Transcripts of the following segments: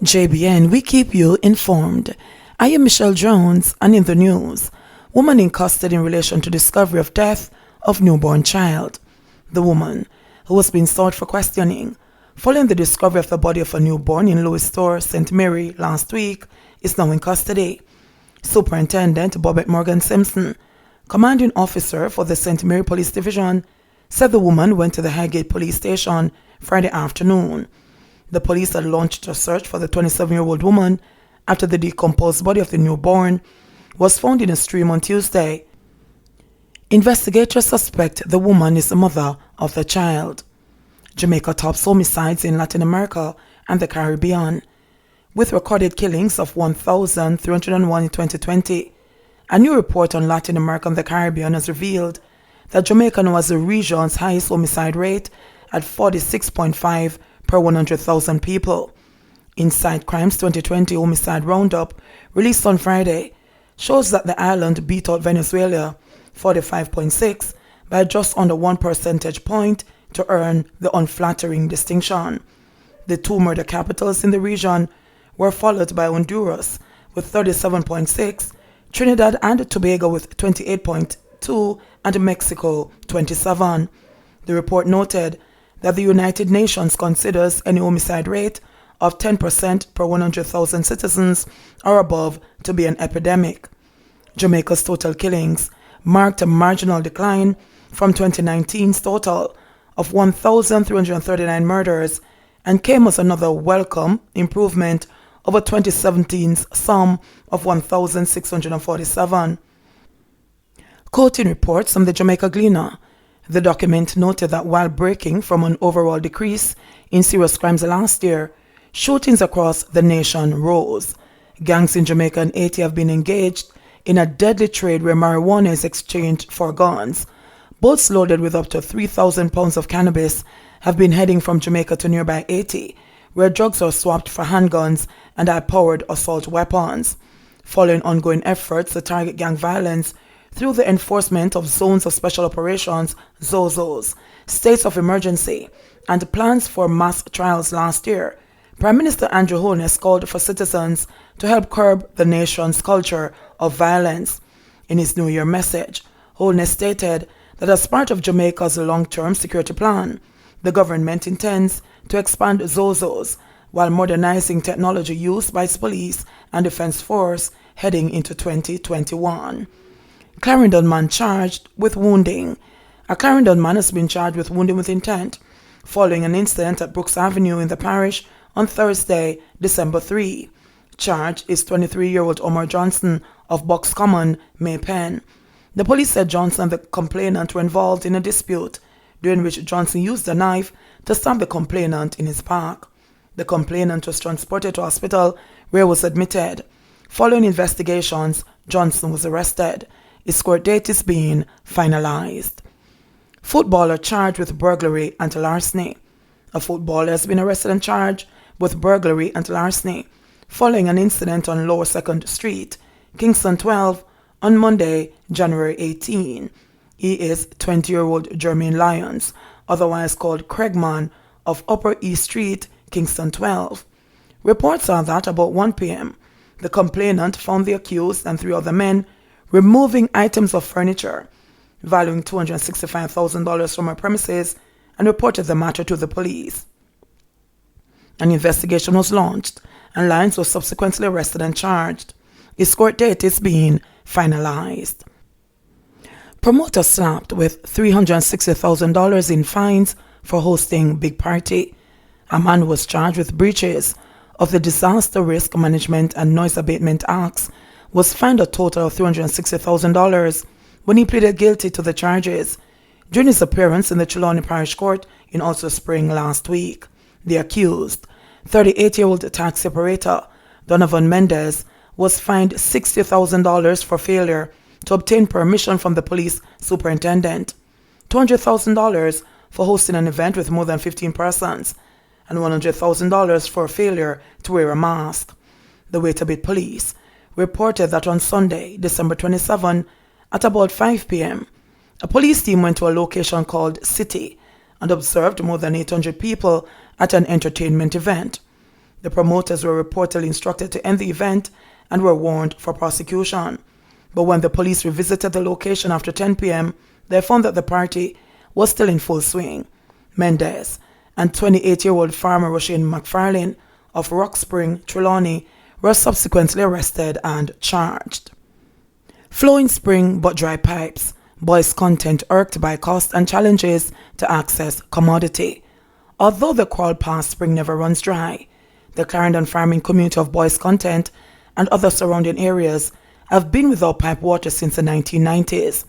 JBN, we keep you informed. I am Michelle Jones, and in the news, woman in custody in relation to discovery of death of newborn child. The woman, who was being sought for questioning following the discovery of the body of a newborn in Louis Store, St. Mary last week, is now in custody. Superintendent Bobette Morgan Simpson, commanding officer for the St. Mary Police Division, said the woman went to the Highgate Police Station Friday afternoon. The police had launched a search for the 27-year-old woman after the decomposed body of the newborn was found in a stream on Tuesday. Investigators suspect the woman is the mother of the child. Jamaica tops homicides in Latin America and the Caribbean, with recorded killings of 1,301 in 2020. A new report on Latin America and the Caribbean has revealed that Jamaica now has the region's highest homicide rate at 46.5 per 100,000 people. Inside Crimes 2020 Homicide Roundup, released on Friday, shows that the island beat out Venezuela 45.6 by just under 1 percentage point to earn the unflattering distinction. The two murder capitals in the region were followed by Honduras with 37.6, Trinidad and Tobago with 28.2, and Mexico 27. The report noted that the United Nations considers any homicide rate of 10% per 100,000 citizens or above to be an epidemic. Jamaica's total killings marked a marginal decline from 2019's total of 1,339 murders and came as another welcome improvement over 2017's sum of 1,647. Quoting reports from the Jamaica Gleaner, the document noted that while breaking from an overall decrease in serious crimes last year, shootings across the nation rose. Gangs in Jamaica and Haiti have been engaged in a deadly trade where marijuana is exchanged for guns. Boats loaded with up to 3,000 pounds of cannabis have been heading from Jamaica to nearby Haiti, where drugs are swapped for handguns and high-powered assault weapons. Following ongoing efforts to target gang violence through the enforcement of zones of special operations, ZOZOs, states of emergency, and plans for mass trials last year, Prime Minister Andrew Holness called for citizens to help curb the nation's culture of violence. In his New Year message, Holness stated that as part of Jamaica's long-term security plan, the government intends to expand ZOZOs while modernizing technology used by its police and defense force heading into 2021. Clarendon man charged with wounding. A Clarendon man has been charged with wounding with intent following an incident at Brooks Avenue in the parish on Thursday, December 3. Charged is 23-year-old Omar Johnson of Box Common, Maypen. The police said Johnson and the complainant were involved in a dispute, during which Johnson used a knife to stab the complainant in his back. The complainant was transported to hospital where he was admitted. Following investigations, Johnson was arrested. His court date is being finalized. Footballer charged with burglary and larceny. A footballer has been arrested and charged with burglary and larceny following an incident on Lower 2nd Street, Kingston 12, on Monday, January 18. He is 20-year-old Jermaine Lyons, otherwise called Craigman, of Upper East Street, Kingston 12. Reports are that about 1 p.m., the complainant found the accused and 3 other men removing items of furniture valuing $265,000 from her premises and reported the matter to the police. An investigation was launched and Lyons was subsequently arrested and charged. His court date is being finalized. Promoter slapped with $360,000 in fines for hosting big party. A man was charged with breaches of the Disaster Risk Management and Noise Abatement Acts was fined a total of $360,000 when he pleaded guilty to the charges during his appearance in the Trelawney Parish Court in Ulster Spring last week. The accused, 38-year-old taxi operator Donovan Mendez, was fined $60,000 for failure to obtain permission from the police superintendent, $200,000 for hosting an event with more than 15 persons, and $100,000 for failure to wear a mask. The Waitabit police reported that on Sunday, December 27, at about 5 p.m., a police team went to a location called City and observed more than 800 people at an entertainment event. The promoters were reportedly instructed to end the event and were warned for prosecution. But when the police revisited the location after 10 p.m., they found that the party was still in full swing. Mendez and 28-year-old farmer Roisin McFarlane of Rock Spring, Trelawney, were subsequently arrested and charged. Flowing spring but dry pipes. Boys content irked by cost and challenges to access commodity. Although the Crawl Pass spring never runs dry, the Clarendon farming community of Boys Content and other surrounding areas have been without pipe water since the 1990s.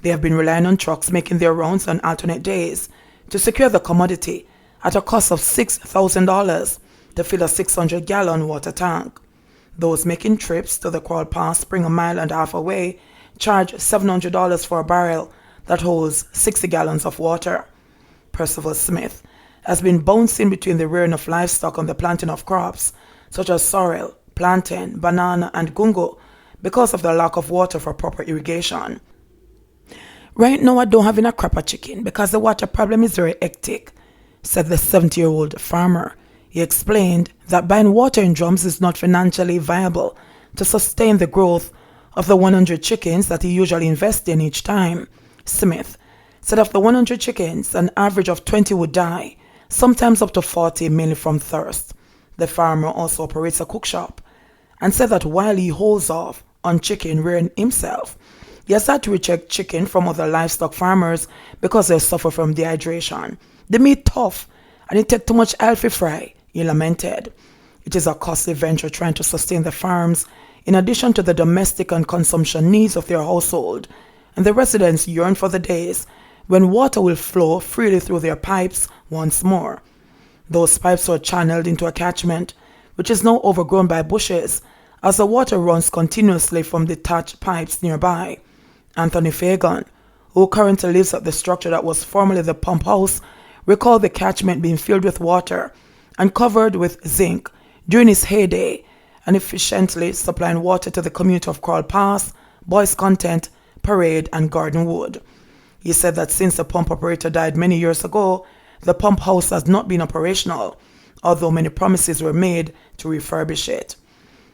They have been relying on trucks making their rounds on alternate days to secure the commodity at a cost of $6,000 to fill a 600-gallon water tank. Those making trips to the Crawl Pass spring a mile and a half away charge $700 for a barrel that holds 60 gallons of water. Percival Smith has been bouncing between the rearing of livestock and the planting of crops such as sorrel, plantain, banana, and gungo because of the lack of water for proper irrigation. Right now I don't have enough crop of chicken because the water problem is very hectic, said the 70-year-old farmer. He explained that buying water in drums is not financially viable to sustain the growth of the 100 chickens that he usually invests in each time. Smith said of the 100 chickens, an average of 20 would die, sometimes up to 40, mainly from thirst. The farmer also operates a cook shop and said that while he holds off on chicken rearing himself, he has had to reject chicken from other livestock farmers because they suffer from dehydration. The meat tough and it takes too much oil to fry, he lamented. It is a costly venture trying to sustain the farms in addition to the domestic and consumption needs of their household, and the residents yearn for the days when water will flow freely through their pipes once more. Those pipes were channeled into a catchment, which is now overgrown by bushes, as the water runs continuously from detached pipes nearby. Anthony Fagan, who currently lives at the structure that was formerly the pump house, recalled the catchment being filled with water and covered with zinc during its heyday and efficiently supplying water to the community of Crawl Pass, Boys Content, Parade, and Gardenwood. He said that since the pump operator died many years ago, the pump house has not been operational, although many promises were made to refurbish it.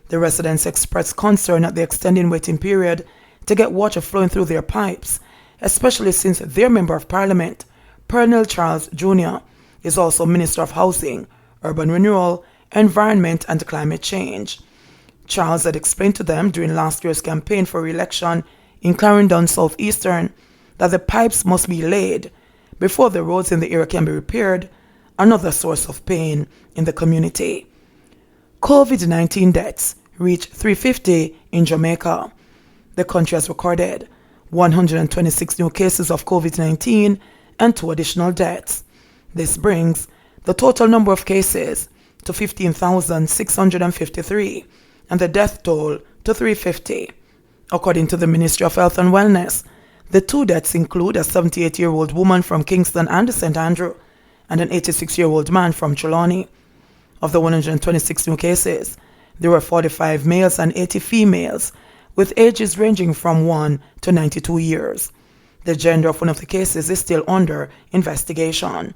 The residents expressed concern at the extending waiting period to get water flowing through their pipes, especially since their Member of Parliament, Pernell Charles Jr., is also Minister of Housing, Urban Renewal, Environment and Climate Change. Charles had explained to them during last year's campaign for re-election in Clarendon Southeastern that the pipes must be laid before the roads in the area can be repaired, another source of pain in the community. COVID-19 deaths reached 350 in Jamaica. The country has recorded 126 new cases of COVID-19 and 2 additional deaths. This brings the total number of cases to 15,653 and the death toll to 350. According to the Ministry of Health and Wellness, the 2 deaths include a 78-year-old woman from Kingston and St. Andrew and an 86-year-old man from Trelawney. Of the 126 new cases, there were 45 males and 80 females, with ages ranging from 1 to 92 years. The gender of one of the cases is still under investigation.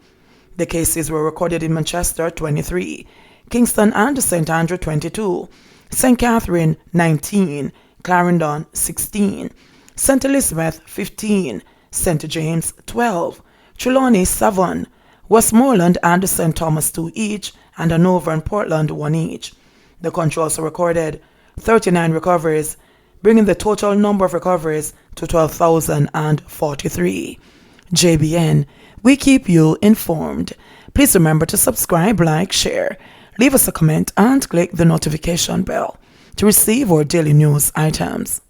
The cases were recorded in Manchester, 23, Kingston and St. Andrew, 22, St. Catherine, 19, Clarendon, 16, St. Elizabeth, 15, St. James, 12, Trelawney, 7, Westmoreland and St. Thomas, 2 each, and Hanover and Portland, 1 each. The country also recorded 39 recoveries, bringing the total number of recoveries to 12,043. JBN, we keep you informed. Please remember to subscribe, like, share, leave us a comment, and click the notification bell to receive our daily news items.